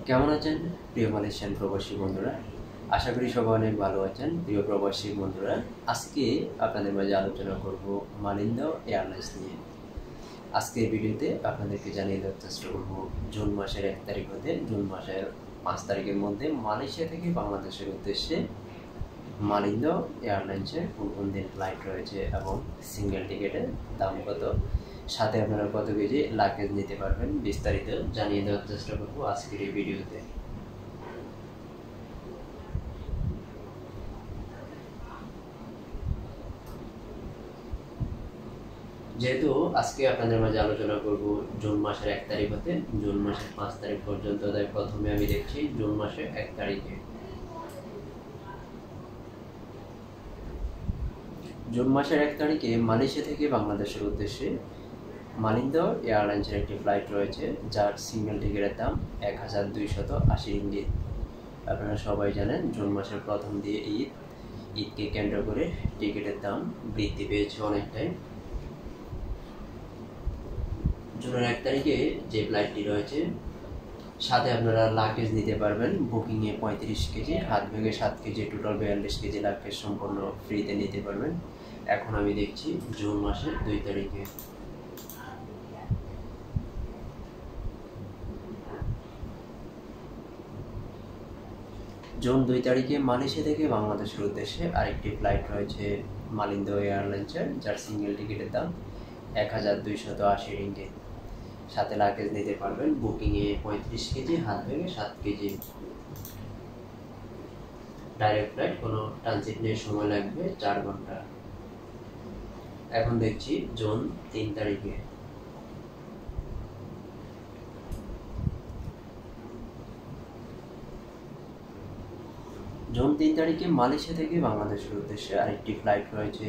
কেমন আছেন প্রিয় মালয়েশিয়ান প্রবাসী বন্ধুরা? আশা করি সবাই অনেক ভালো আছেন। প্রিয় প্রবাসী বন্ধুরা, আজকে আপনাদের মাঝে আলোচনা করব মালিন্দ এয়ারলাইন্স নিয়ে। আজকের ভিডিওতে আপনাদেরকে জানিয়ে দেওয়ার চেষ্টা করব জুন মাসের 1 তারিখ হতে জুন মাসের 5 তারিখের মধ্যে মালয়েশিয়া থেকে বাংলাদেশের উদ্দেশ্যে মালিন্দ এয়ারলাইন্সের কোন কোন দিন ফ্লাইট রয়েছে এবং সিঙ্গেল টিকিটের দাম কত, সাথে আপনারা কত কেজি লাগেজ নিতে পারবেন, বিস্তারিত জানিয়ে দেওয়ার চেষ্টা করব আজকের এই ভিডিওতে। যেহেতু আজকে আপনাদের মাঝে আলোচনা করব জুন মাসের 1 তারিখ হতে জুন মাসের 5 তারিখ পর্যন্ত, তাই প্রথমে আমি দেখছি জুন মাসের 1 তারিখে। জুন মাসের 1 তারিখে মালয়েশিয়া থেকে বাংলাদেশের উদ্দেশ্যে মালিন্দ এয়ারলাইন্সের একটি ফ্লাইট রয়েছে, যার সিঙ্গেল টিকিটের দাম 1280 রিঙ্গিত। আপনারা সবাই জানেন জুন মাসের প্রথম দিয়ে ঈদকে কেন্দ্র করে টিকিটের দাম বৃদ্ধি পেয়েছে অনেকটাই। জুনের 1 তারিখে যে ফ্লাইটটি রয়েছে, সাথে আপনারা লাগেজ নিতে পারবেন বুকিংয়ে 35 কেজি, হাত ব্যাগে 7 কেজি, টোটাল 42 কেজি লাগেজ সম্পূর্ণ ফ্রিতে নিতে পারবেন। এখন আমি দেখছি জুন মাসের 2 তারিখে। জুন 2 তারিখে মালয়েশিয়া থেকে বাংলাদেশের উদ্দেশ্যে আরেকটি ফ্লাইট রয়েছে মালিন্দ এয়ারলাইন্সের, যার সিঙ্গেল টিকিটের দাম 1280 রিঙ্গিত। সাথে লাগেজ নিতে পারবেন বুকিংয়ে 35 কেজি, হাত ব্যাগে 7 কেজি। ডাইরেক্ট ফ্লাইট, কোনো ট্রানজিট নিয়ে সময় লাগবে 4 ঘন্টা। এখন দেখছি জুন 3 তারিখে। জুন 3 তারিখে মালয়েশিয়া থেকে বাংলাদেশের উদ্দেশ্যে আরেকটি ফ্লাইট রয়েছে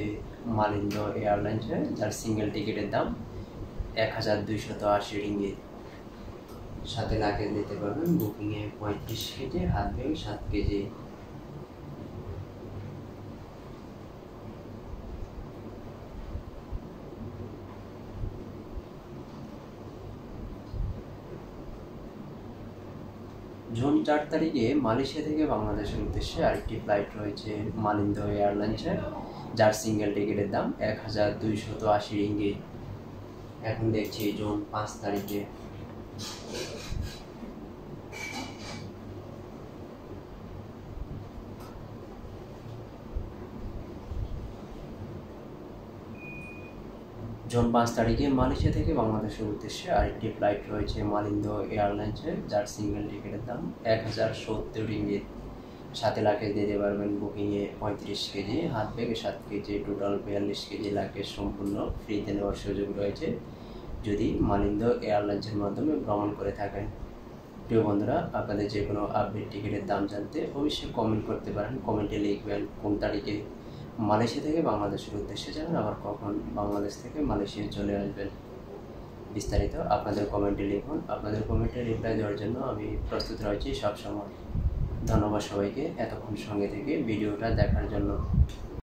মালিন্দ এয়ারলাইন্সের, যার সিঙ্গেল টিকিটের দাম 1280 রিঙ্গিত। সাথে লাগেজ নিতে পারবেন বুকিংয়ে 35 কেজি, হাত ব্যাগ 7 কেজি। জুন 4 তারিখে মালয়েশিয়া থেকে বাংলাদেশের উদ্দেশ্যে আরেকটি ফ্লাইট রয়েছে মালিন্দ এয়ারলাইন্সের, যার সিঙ্গেল টিকিটের দাম 1280 রিঙ্গিত। এখন দেখছি জুন 5 তারিখে। জুন 5 তারিখে মালয়েশিয়া থেকে বাংলাদেশের উদ্দেশ্যে আরেকটি ফ্লাইট রয়েছে মালিন্দ এয়ারলাইন্সের, যার সিঙ্গেল টিকিটের দাম 1070 রিঙ্গিত। সাথে লাগেজ নিতে পারবেন বুকিংয়ে 35 কেজি, হাত ব্যাগে 7 কেজি, টোটাল 42 কেজি লাগেজ সম্পূর্ণ ফ্রিতে নেওয়ার সুযোগ রয়েছে যদি মালিন্দ এয়ারলাইন্সের মাধ্যমে ভ্রমণ করে থাকেন। প্রিয় বন্ধুরা, আপনাদের যে কোনো আপডেট টিকিটের দাম জানতে অবশ্যই কমেন্ট করতে পারেন। কমেন্টে লিখবেন কোন তারিখে মালয়েশিয়া থেকে বাংলাদেশের উদ্দেশ্যে যাবেন, আবার কখন বাংলাদেশ থেকে মালয়েশিয়া চলে আসবেন। বিস্তারিত আপনাদের কমেন্টে লিখুন। আপনাদের কমেন্টে রিপ্লাই দেওয়ার জন্য আমি প্রস্তুত রয়েছি সবসময়। ধন্যবাদ সবাইকে এতক্ষণ সঙ্গে থেকে ভিডিওটা দেখার জন্য।